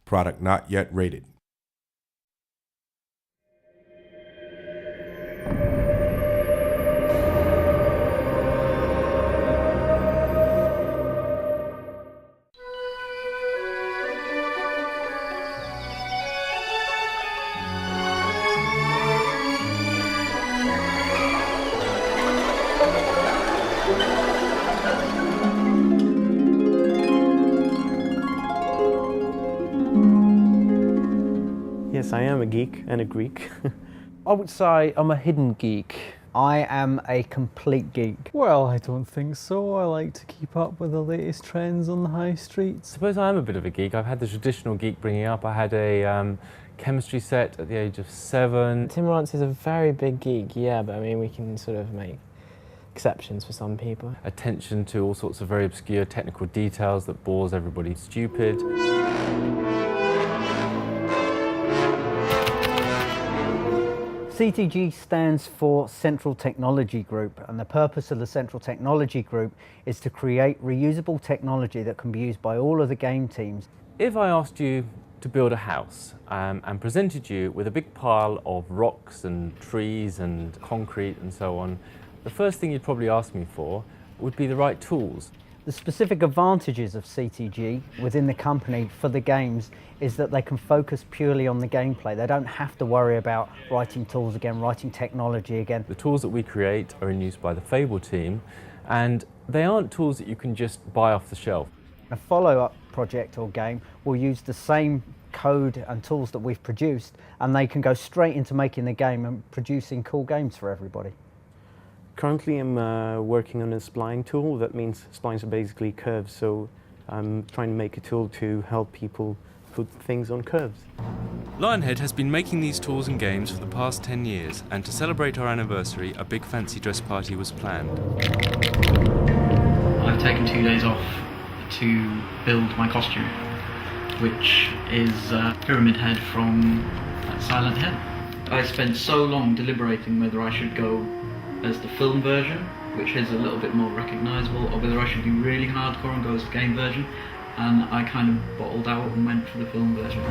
Product not yet rated. Yes, I am a geek and a Greek. I would say I'm a hidden geek. I am a complete geek. Well, I don't think so. I like to keep up with the latest trends on the high streets. I suppose I am a bit of a geek. I've had the traditional geek bringing up. I had a chemistry set at the age of 7. Tim Rance is a very big geek, yeah, but I mean, we can sort of make exceptions for some people. Attention to all sorts of very obscure technical details that bores everybody stupid. CTG stands for Central Technology Group, and the purpose of the Central Technology Group is to create reusable technology that can be used by all of the game teams. If I asked you to build a house and presented you with a big pile of rocks and trees and concrete and so on, the first thing you'd probably ask me for would be the right tools. The specific advantages of CTG within the company for the games is that they can focus purely on the gameplay. They don't have to worry about writing tools again, writing technology again. The tools that we create are in use by the Fable team, and they aren't tools that you can just buy off the shelf. A follow-up project or game will use the same code and tools that we've produced, and they can go straight into making the game and producing cool games for everybody. Currently I'm working on a spline tool. That means splines are basically curves, so I'm trying to make a tool to help people put things on curves. Lionhead has been making these tools and games for the past 10 years, and to celebrate our anniversary, a big fancy dress party was planned. I've taken 2 days off to build my costume, which is Pyramid Head from Silent Head. I spent so long deliberating whether I should go as the film version, which is a little bit more recognisable, or whether I should be really hardcore and go as the game version, and I kind of bottled out and went for the film version.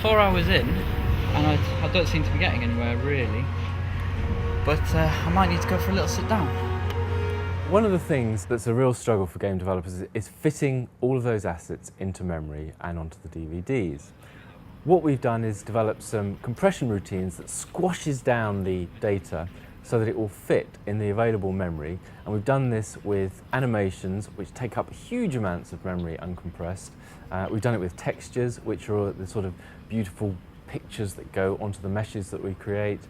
4 hours in, and I don't seem to be getting anywhere really, but I might need to go for a little sit down. One of the things that's a real struggle for game developers is fitting all of those assets into memory and onto the DVDs. What we've done is develop some compression routines that squashes down the data so that it will fit in the available memory, and we've done this with animations which take up huge amounts of memory uncompressed. We've done it with textures, which are the sort of beautiful pictures that go onto the meshes that we create.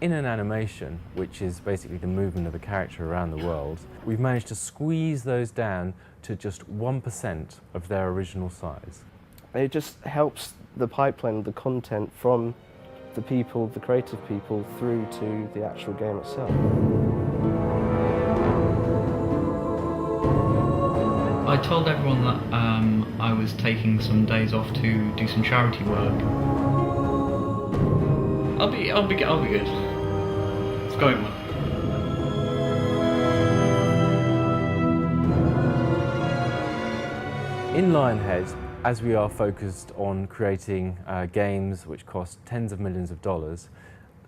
In an animation, which is basically the movement of a character around the world, we've managed to squeeze those down to just 1% of their original size. It just helps the pipeline of the content from the people, the creative people, through to the actual game itself. I told everyone that I was taking some days off to do some charity work. I'll be good. It's going well. In Lionhead, as we are focused on creating games which cost tens of millions of dollars,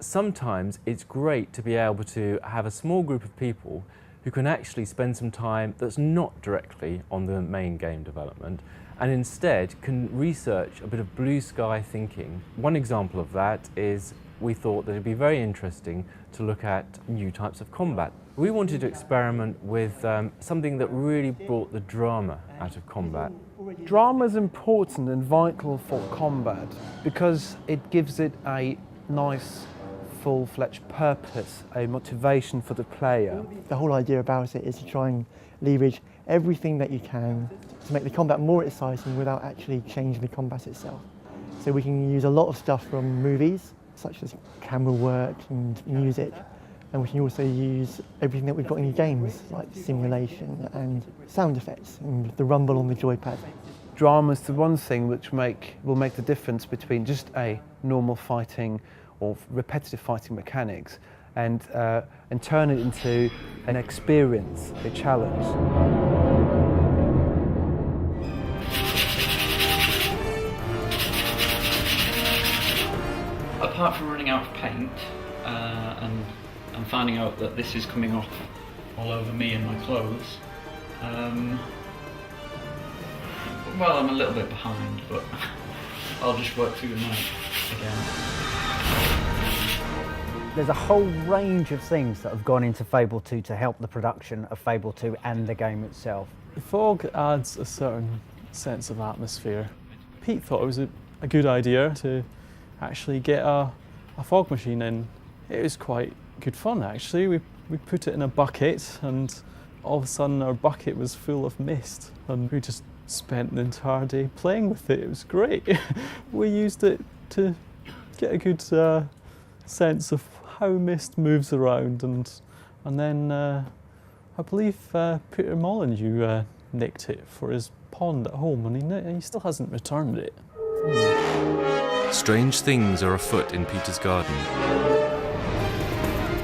sometimes it's great to be able to have a small group of people who can actually spend some time that's not directly on the main game development, and instead can research a bit of blue sky thinking. One example of that is we thought that it'd be very interesting to look at new types of combat. We wanted to experiment with something that really brought the drama out of combat. Drama is important and vital for combat because it gives it a nice, full-fledged purpose, a motivation for the player. The whole idea about it is to try and leverage everything that you can to make the combat more exciting without actually changing the combat itself. So we can use a lot of stuff from movies, such as camera work and music, and we can also use everything that we've got in games, like simulation and sound effects and the rumble on the joypad. Drama is the one thing which will make the difference between just a normal fighting or repetitive fighting mechanics and turn it into an experience, a challenge. apart from running out of paint and finding out that this is coming off all over me and my clothes, well, I'm a little bit behind, but I'll just work through the night again. There's a whole range of things that have gone into Fable 2 to help the production of Fable 2 and the game itself. The fog adds a certain sense of atmosphere. Pete thought it was a good idea to actually get a fog machine in. It was quite good fun actually. We put it in a bucket and all of a sudden our bucket was full of mist and we just spent the entire day playing with it. It was great. We used it to get a good sense of how mist moves around, and then I believe Peter Molyneux nicked it for his pond at home, and he still hasn't returned it. Strange things are afoot in Peter's garden.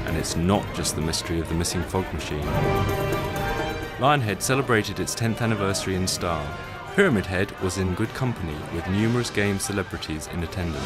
And it's not just the mystery of the missing fog machine. Lionhead celebrated its 10th anniversary in style. Pyramid Head was in good company with numerous game celebrities in attendance.